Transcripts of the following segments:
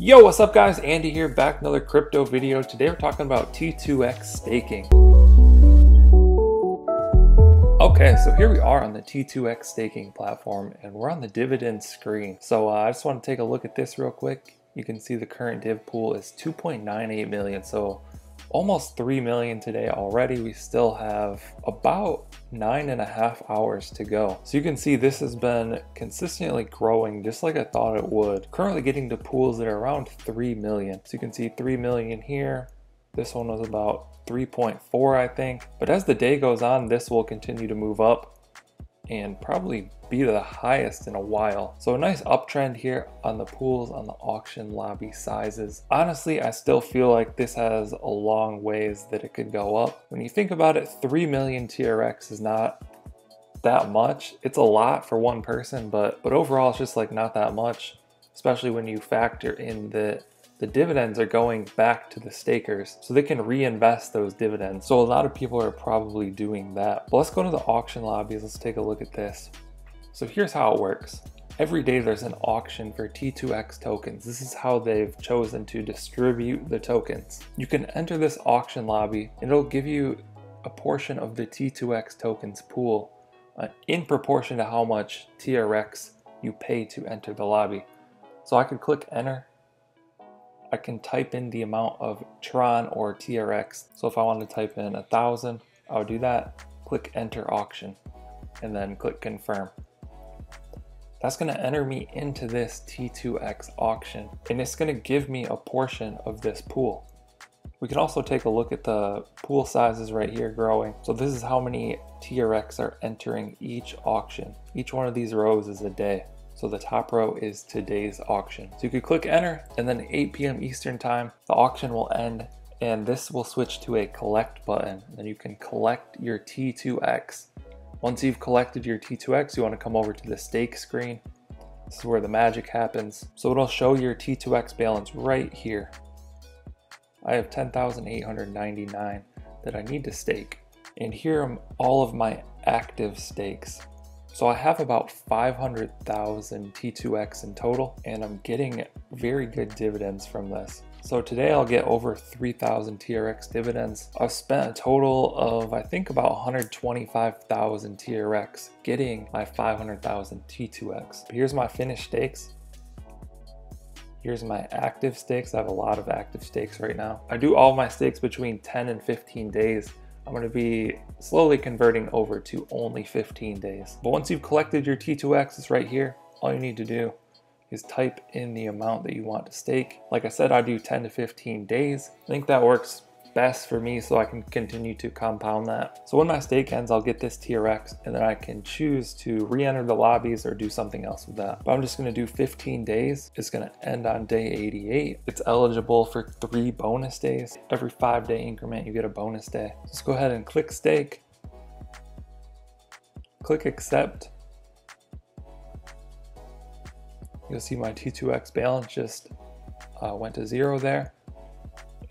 Yo, what's up guys? Andy here, back with another crypto video. Today we're talking about T2X staking. Okay, so here we are on the T2X staking platform and we're on the dividend screen. So I just want to take a look at this real quick. You can see the current div pool is 2.98 million. So almost 3 million today already. We still have about 9.5 hours to go. So you can see this has been consistently growing just like I thought it would. Currently getting to pools that are around 3 million. So you can see 3 million here. This one was about 3.4 I think. But as the day goes on, this will continue to move up and probably be the highest in a while. So a nice uptrend here on the pools, on the auction lobby sizes. Honestly, I still feel like this has a long ways that it could go up. When you think about it, 3 million TRX is not that much. It's a lot for one person, but overall it's just like not that much, especially when you factor in the dividends are going back to the stakers, so they can reinvest those dividends. So a lot of people are probably doing that. But let's go to the auction lobbies. Let's take a look at this. So here's how it works. Every day there's an auction for T2X tokens. This is how they've chosen to distribute the tokens. You can enter this auction lobby and it'll give you a portion of the T2X tokens pool in proportion to how much TRX you pay to enter the lobby. So I could click enter. I can type in the amount of tron or TRX. So if I wanted to type in 1,000, I would do that, click enter auction, and then click confirm. That's gonna enter me into this T2X auction, and it's gonna give me a portion of this pool. We can also take a look at the pool sizes right here growing. So this is how many TRX are entering each auction. Each one of these rows is a day. So the top row is today's auction. So you could click enter, and then 8 p.m. Eastern time, the auction will end, and this will switch to a collect button. Then you can collect your T2X. Once you've collected your T2X, you want to come over to the stake screen. This is where the magic happens. So it'll show your T2X balance right here. I have 10,899 that I need to stake. And here are all of my active stakes. So I have about 500,000 T2X in total, and I'm getting very good dividends from this. So today I'll get over 3,000 TRX dividends. I've spent a total of, I think, about 125,000 TRX getting my 500,000 T2X. But here's my finished stakes. Here's my active stakes. I have a lot of active stakes right now. I do all my stakes between 10 and 15 days. I'm going to be slowly converting over to only 15 days. But once you've collected your T2X, it's right here. All you need to do is type in the amount that you want to stake. Like I said, I do 10 to 15 days. I think that works best for me so I can continue to compound that. So when my stake ends, I'll get this TRX and then I can choose to re-enter the lobbies or do something else with that. But I'm just going to do 15 days. It's going to end on day 88. It's eligible for 3 bonus days. Every 5-day increment, you get a bonus day. Let's go ahead and click stake. Click accept. You'll see my T2X balance just went to 0 there.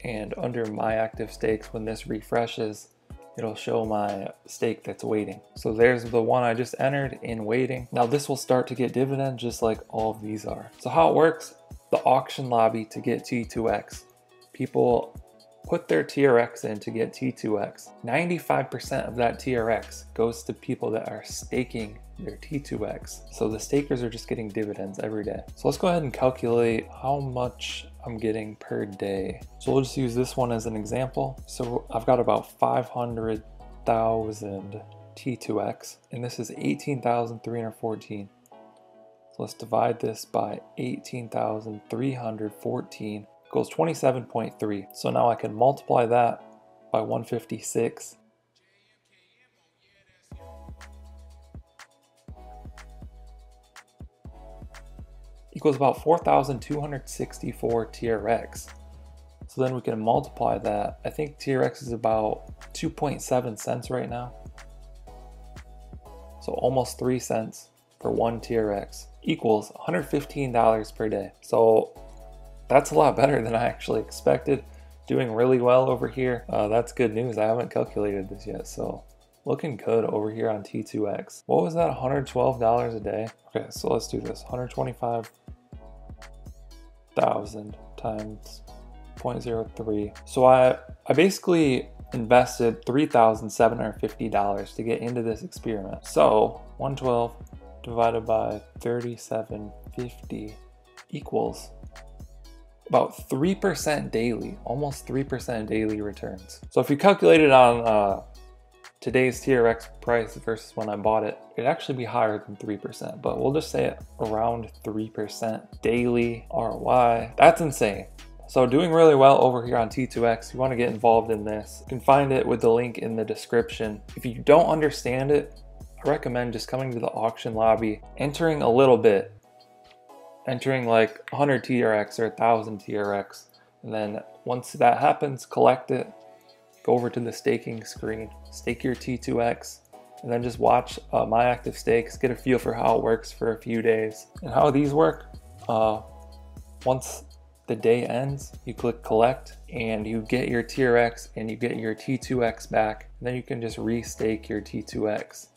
And under my active stakes, when this refreshes, it'll show my stake that's waiting. So there's the one I just entered in waiting. Now this will start to get dividend just like all of these are. So how it works, the auction lobby to get T2X. People put their TRX in to get T2X. 95% of that TRX goes to people that are staking their T2X. So the stakers are just getting dividends every day. So let's go ahead and calculate how much I'm getting per day. So we'll just use this one as an example. So I've got about 500,000 T2X, and this is 18,314. So let's divide this by 18,314. Equals 27.3. So now I can multiply that by 156. Equals about 4,264 TRX. So then we can multiply that. I think TRX is about 2.7 cents right now. So almost 3 cents for 1 TRX equals $115 per day. So that's a lot better than I actually expected. Doing really well over here. That's good news. I haven't calculated this yet, so looking good over here on T2X. What was that, $112 a day? Okay, so let's do this. 125 100,000 times 0.03. So I basically invested $3,750 to get into this experiment. So 112 divided by 3750 equals about 3% daily, almost 3% daily returns. So if you calculate it on today's TRX price versus when I bought it, it'd actually be higher than 3%, but we'll just say it around 3% daily ROI. That's insane. So doing really well over here on T2X. You want to get involved in this. You can find it with the link in the description. If you don't understand it, I recommend just coming to the auction lobby, entering a little bit, entering like 100 TRX or 1,000 TRX, and then once that happens, collect it, go over to the staking screen, stake your T2X, and then just watch my active stakes, get a feel for how it works for a few days. And how these work, once the day ends, you click collect and you get your TRX and you get your T2X back. And then you can just restake your T2X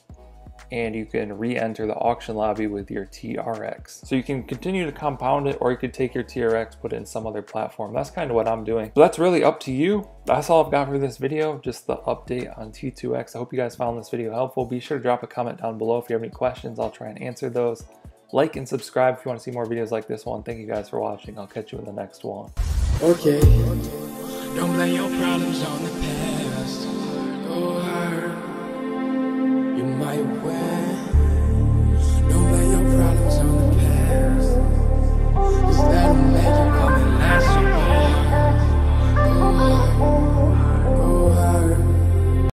and you can re-enter the auction lobby with your TRX. So you can continue to compound it, or you could take your TRX, put it in some other platform. That's kind of what I'm doing. So that's really up to you. That's all I've got for this video, just the update on T2X. I hope you guys found this video helpful. Be sure to drop a comment down below if you have any questions. I'll try and answer those. Like and subscribe if you want to see more videos like this one. Thank you guys for watching. I'll catch you in the next one. Okay. Don't blame your problems on the past. Go hard. You might win.